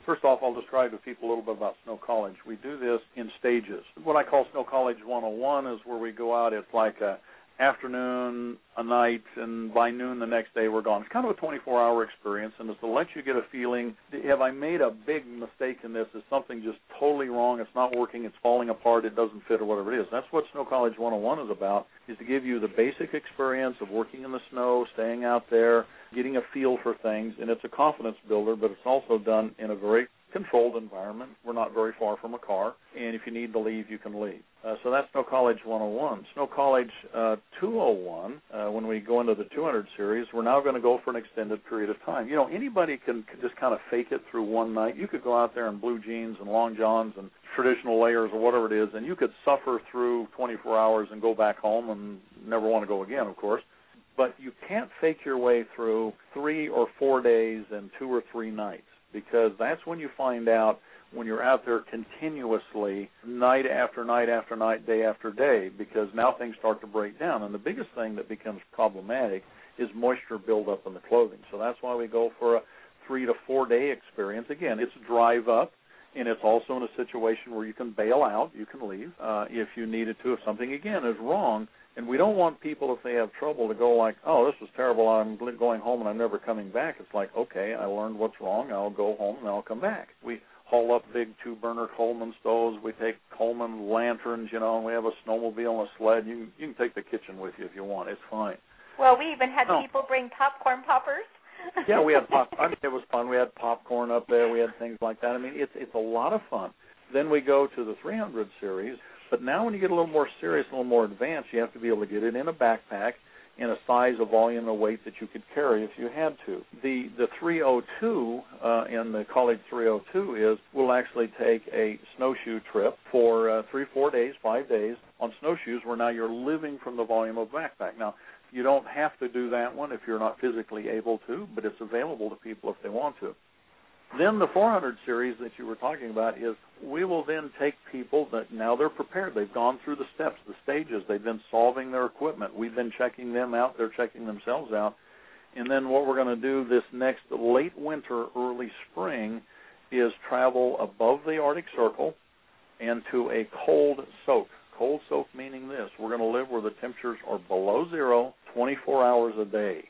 First off, I'll describe to people a little bit about Snow College. We do this in stages. What I call Snow College 101 is where we go out. It's like a afternoon, a night, and by noon the next day we're gone. It's kind of a 24-hour experience, and it's to let you get a feeling, have I made a big mistake in this? Is something just totally wrong? It's not working, it's falling apart, it doesn't fit, or whatever it is. That's what Snow College 101 is about, is to give you the basic experience of working in the snow, staying out there, getting a feel for things, and it's a confidence builder, but it's also done in a very controlled environment. We're not very far from a car, and if you need to leave, you can leave. So that's Snow College 101. Snow College 201, when we go into the 200 series, we're now going to go for an extended period of time. You know, anybody can just kind of fake it through one night. You could go out there in blue jeans and long johns and traditional layers or whatever it is, and you could suffer through 24 hours and go back home and never want to go again, of course. But you can't fake your way through 3 or 4 days and 2 or 3 nights, because that's when you find out, when you're out there continuously, night after night after night, day after day, because now things start to break down. And the biggest thing that becomes problematic is moisture buildup in the clothing. So that's why we go for a 3 to 4 day experience. Again, it's drive up, and it's also in a situation where you can bail out, you can leave if you needed to, if something, again, is wrong. And we don't want people, if they have trouble, to go like, oh, this was terrible, I'm going home and I'm never coming back. It's like, okay, I learned what's wrong, I'll go home and I'll come back. We haul up big 2-burner Coleman stoves, we take Coleman lanterns, you know, and we have a snowmobile and a sled. You can take the kitchen with you if you want, it's fine. Well, we even had people bring popcorn poppers. Yeah, we had I mean, it was fun. We had popcorn up there, we had things like that. I mean, it's a lot of fun. Then we go to the 300 series. But now when you get a little more serious, a little more advanced, you have to be able to get it in a backpack in a size, a volume, a weight that you could carry if you had to. The 302 in the College 302 is we'll actually take a snowshoe trip for 3, 4 days, 5 days on snowshoes, where now you're living from the volume of backpack. Now, you don't have to do that one if you're not physically able to, but it's available to people if they want to. Then the 400 series that you were talking about is we will then take people that now they're prepared. They've gone through the steps, the stages. They've been solving their equipment. We've been checking them out. They're checking themselves out. And then what we're going to do this next late winter, early spring, is travel above the Arctic Circle and to a cold soak. Cold soak meaning this. We're going to live where the temperatures are below zero 24 hours a day.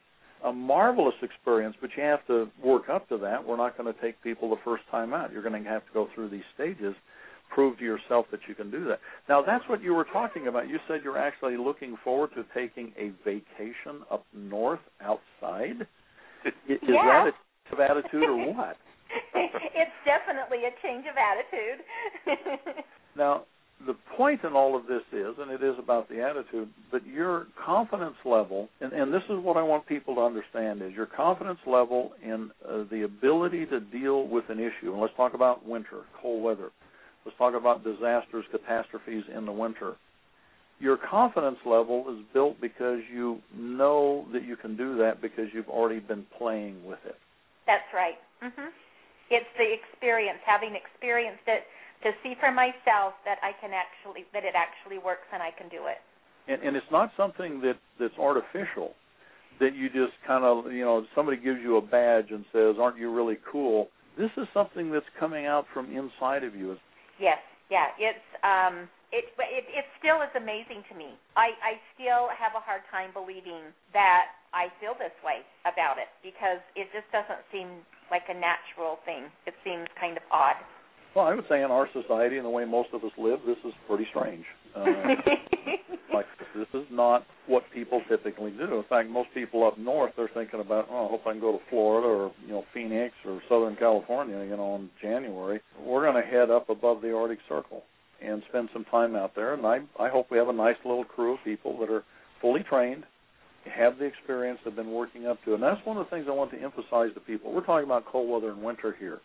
A marvelous experience, but you have to work up to that. We're not going to take people the first time out. You're going to have to go through these stages, prove to yourself that you can do that. Now, that's what you were talking about. You said you're actually looking forward to taking a vacation up north outside. Is that a change of attitude or what? It's definitely a change of attitude. Now, the point in all of this is, and it is about the attitude, but your confidence level, and this is what I want people to understand, is your confidence level in the ability to deal with an issue. And let's talk about winter, cold weather. Let's talk about disasters, catastrophes in the winter. Your confidence level is built because you know that you can do that because you've already been playing with it. That's right. Mm-hmm. It's the experience, having experienced it, to see for myself that it actually works and I can do it. And it's not something that's artificial, that you just kind of, somebody gives you a badge and says, aren't you really cool? This is something that's coming out from inside of you. Yes, yeah. It still is amazing to me. I still have a hard time believing that I feel this way about it, because it just doesn't seem like a natural thing. It seems kind of odd. Well, I would say in our society and the way most of us live, this is pretty strange. Like, this is not what people typically do. In fact, most people up north, they're thinking about, I hope I can go to Florida or, Phoenix or Southern California, in January. We're going to head up above the Arctic Circle and spend some time out there. And I hope we have a nice little crew of people that are fully trained, have the experience, have been working up to it. And that's one of the things I want to emphasize to people. We're talking about cold weather and winter here.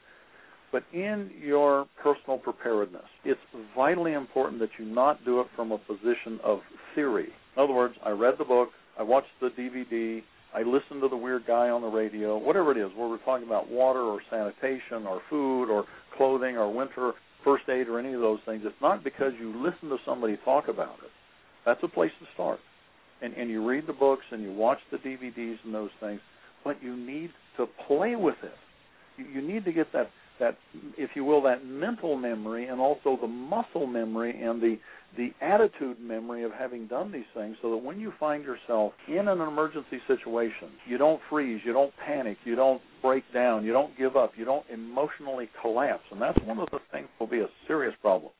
But in your personal preparedness, it's vitally important that you not do it from a position of theory. In other words, I read the book, I watched the DVD, I listened to the weird guy on the radio, whatever it is, where we're talking about water or sanitation or food or clothing or winter first aid or any of those things. It's not because you listen to somebody talk about it. That's a place to start. And you read the books and you watch the DVDs and those things, but you need to play with it. You need to get that if you will, that mental memory and also the muscle memory and the attitude memory of having done these things, so that when you find yourself in an emergency situation, you don't freeze, you don't panic, you don't break down, you don't give up, you don't emotionally collapse. And that's one of the things that will be a serious problem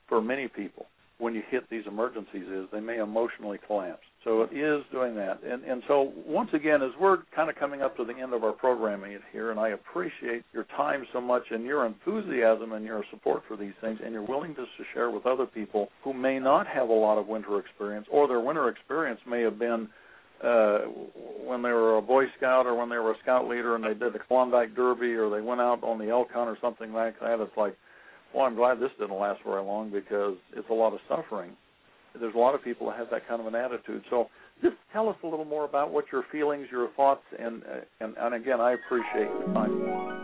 for many people when you hit these emergencies, is they may emotionally collapse. So it is doing that. And so once again, as we're kind of coming up to the end of our programming here, and I appreciate your time so much and your enthusiasm and your support for these things and your willingness to share with other people who may not have a lot of winter experience, or their winter experience may have been when they were a Boy Scout or when they were a scout leader and they did the Klondike Derby or they went out on the elk hunt or something like that. It's like, well, I'm glad this didn't last very long because it's a lot of suffering. There's a lot of people that have that kind of an attitude. So just tell us a little more about what your feelings, your thoughts, and again, I appreciate the time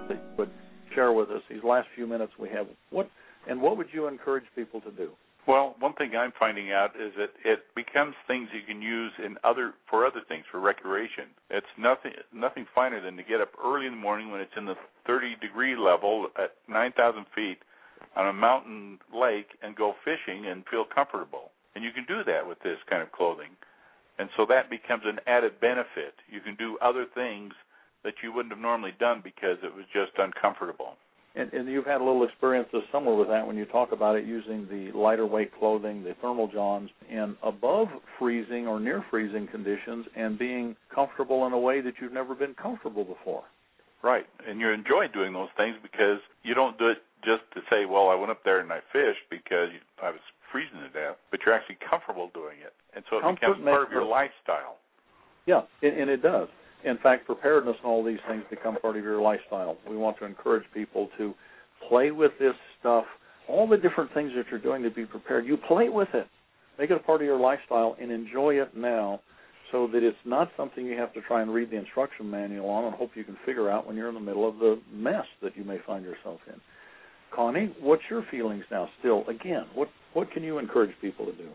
that you would share with us these last few minutes we have. What would you encourage people to do? Well, one thing I'm finding out is that it becomes things you can use for other things, for recreation. It's nothing finer than to get up early in the morning when it's in the 30-degree level at 9,000 feet on a mountain lake and go fishing and feel comfortable. And you can do that with this kind of clothing. And so that becomes an added benefit. You can do other things that you wouldn't have normally done because it was just uncomfortable. And you've had a little experience this summer with that when you talk about it, using the lighter weight clothing, the thermal johns, and above freezing or near freezing conditions and being comfortable in a way that you've never been comfortable before. Right. And you enjoy doing those things because you don't do it just to say, well, I went up there and I fished because I was freezing to death, but you're actually comfortable doing it. And so it becomes part of your lifestyle. Yeah, and it does. In fact, preparedness and all these things become part of your lifestyle. We want to encourage people to play with this stuff, all the different things that you're doing to be prepared. You play with it. Make it a part of your lifestyle and enjoy it now, so that it's not something you have to try and read the instruction manual on and hope you can figure out when you're in the middle of the mess that you may find yourself in. Connie, what's your feelings now still? Again, what can you encourage people to do?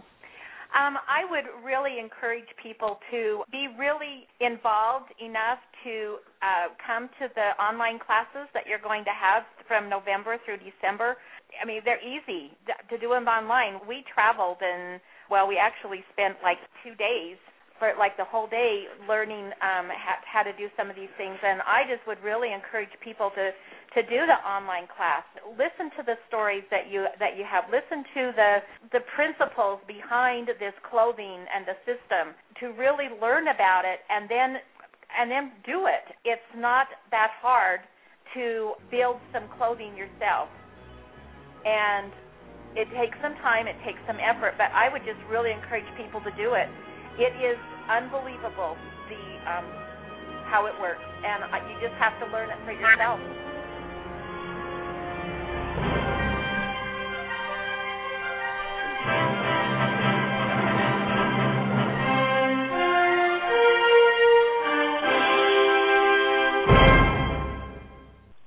I would really encourage people to be really involved enough to come to the online classes that you're going to have from November through December. I mean, they're easy to do them online. We traveled and, we actually spent like 2 days, for like the whole day, learning how to do some of these things. And I just would really encourage people to do the online class. Listen to the stories that you have. Listen to the principles behind this clothing and the system, to really learn about it and then do it. It's not that hard to build some clothing yourself. And it takes some time, it takes some effort, but I would just really encourage people to do it. It is unbelievable how it works, and you just have to learn it for yourself.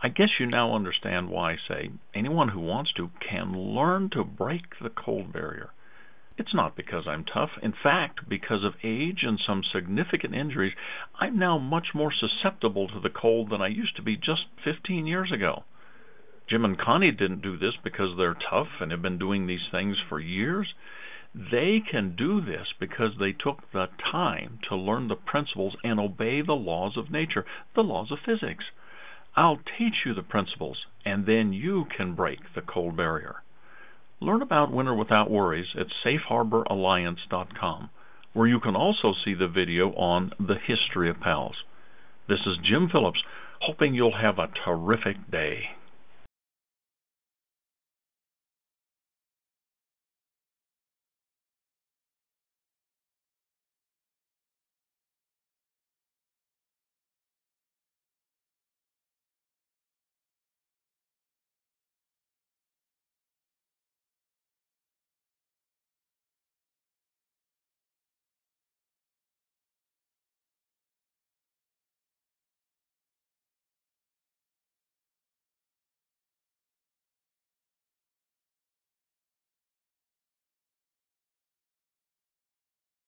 I guess you now understand why I say anyone who wants to can learn to break the cold barrier. It's not because I'm tough. In fact, because of age and some significant injuries, I'm now much more susceptible to the cold than I used to be just 15 years ago. Jim and Connie didn't do this because they're tough and have been doing these things for years. They can do this because they took the time to learn the principles and obey the laws of nature, the laws of physics. I'll teach you the principles, and then you can break the cold barrier. Learn about Winter Without Worries at SafeHarborAlliance.com, where you can also see the video on the history of PALS. This is Jim Phillips, hoping you'll have a terrific day.